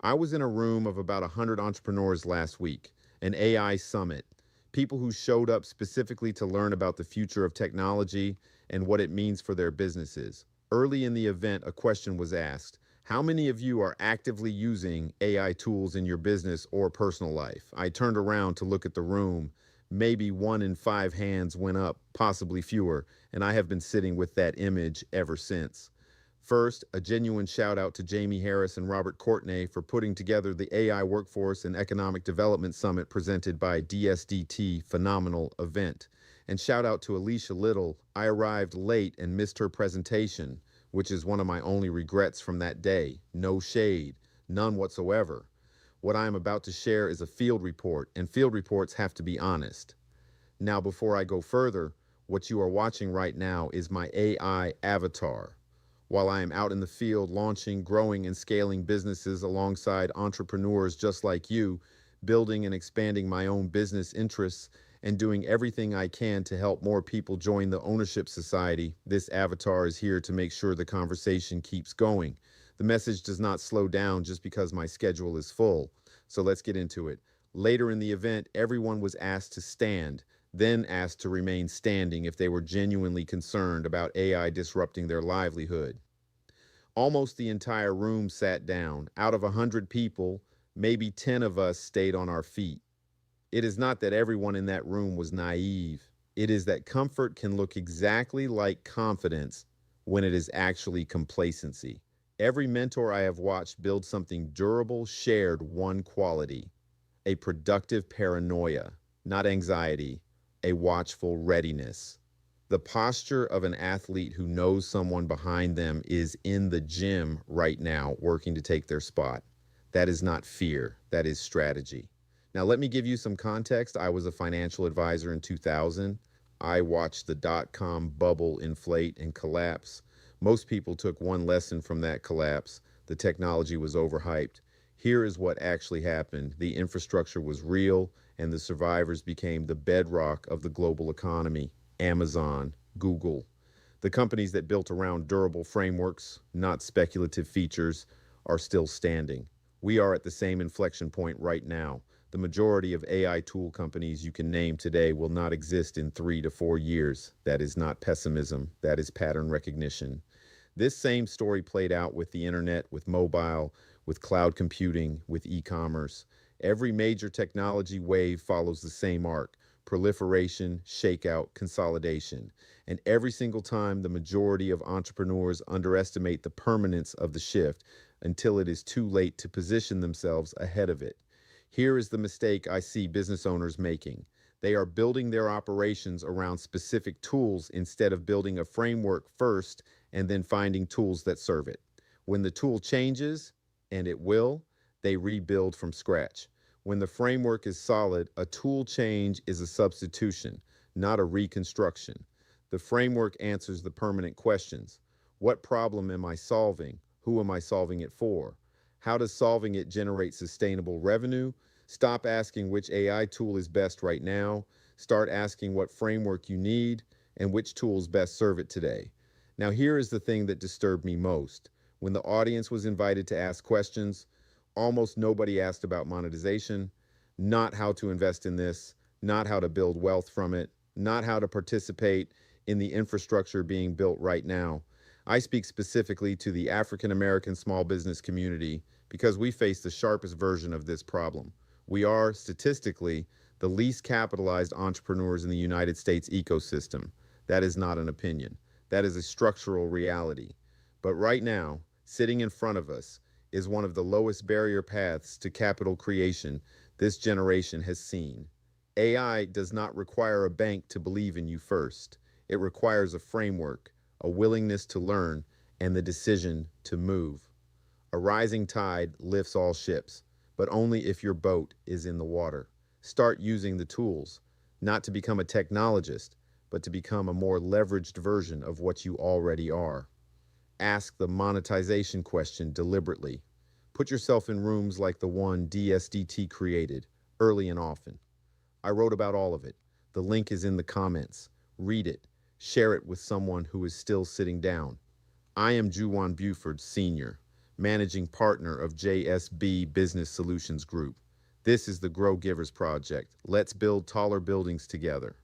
I was in a room of about 100 entrepreneurs last week, an AI summit, people who showed up specifically to learn about the future of technology and what it means for their businesses. Early in the event, a question was asked: how many of you are actively using AI tools in your business or personal life? I turned around to look at the room. Maybe 1 in 5 hands went up, possibly fewer, and I have been sitting with that image ever since. First, a genuine shout out to Jamie Harris and Robert Courtney for putting together the AI Workforce and Economic Development Summit presented by DSDT. Phenomenal event. And shout out to Alicia Little. I arrived late and missed her presentation, which is one of my only regrets from that day. No shade, none whatsoever. What I am about to share is a field report, and field reports have to be honest. Now, before I go further, what you are watching right now is my AI avatar. While I am out in the field launching, growing, and scaling businesses alongside entrepreneurs just like you, building and expanding my own business interests, and doing everything I can to help more people join the ownership society, this avatar is here to make sure the conversation keeps going. The message does not slow down just because my schedule is full. So let's get into it. Later in the event, everyone was asked to stand, then asked to remain standing if they were genuinely concerned about AI disrupting their livelihood. Almost the entire room sat down. Out of 100 people, maybe 10 of us stayed on our feet. It is not that everyone in that room was naive. It is that comfort can look exactly like confidence when it is actually complacency. Every mentor I have watched build something durable shared one quality: a productive paranoia, not anxiety, a watchful readiness. The posture of an athlete who knows someone behind them is in the gym right now working to take their spot. That is not fear, that is strategy. Now, let me give you some context. I was a financial advisor in 2000. I watched the dot-com bubble inflate and collapse. Most people took one lesson from that collapse: the technology was overhyped. Here is what actually happened: the infrastructure was real, and the survivors became the bedrock of the global economy. Amazon, Google, the companies that built around durable frameworks, not speculative features, are still standing. We are at the same inflection point right now. The majority of AI tool companies you can name today will not exist in 3 to 4 years. That is not pessimism, that is pattern recognition. This same story played out with the internet, with mobile, with cloud computing, with e-commerce. Every major technology wave follows the same arc: proliferation, shakeout, consolidation. And every single time, the majority of entrepreneurs underestimate the permanence of the shift until it is too late to position themselves ahead of it. Here is the mistake I see business owners making. They are building their operations around specific tools instead of building a framework first and then finding tools that serve it. When the tool changes, and it will, they rebuild from scratch. When the framework is solid, a tool change is a substitution, not a reconstruction. The framework answers the permanent questions. What problem am I solving? Who am I solving it for? How does solving it generate sustainable revenue? Stop asking which AI tool is best right now. Start asking what framework you need and which tools best serve it today. Now, here is the thing that disturbed me most. When the audience was invited to ask questions, almost nobody asked about monetization, not how to invest in this, not how to build wealth from it, not how to participate in the infrastructure being built right now. I speak specifically to the African American small business community because we face the sharpest version of this problem. We are, statistically, the least capitalized entrepreneurs in the United States ecosystem. That is not an opinion. That is a structural reality. But right now, sitting in front of us, is one of the lowest barrier paths to capital creation this generation has seen. AI does not require a bank to believe in you first. It requires a framework, a willingness to learn, and the decision to move. A rising tide lifts all ships, but only if your boat is in the water. Start using the tools, not to become a technologist, but to become a more leveraged version of what you already are. Ask the monetization question deliberately. Put yourself in rooms like the one DSDT created, early and often. I wrote about all of it. The link is in the comments. Read it. Share it with someone who is still sitting down. I am Juwan Buford, Sr. managing partner of JSB Business Solutions Group. This is the Grow Givers Project. Let's build taller buildings together.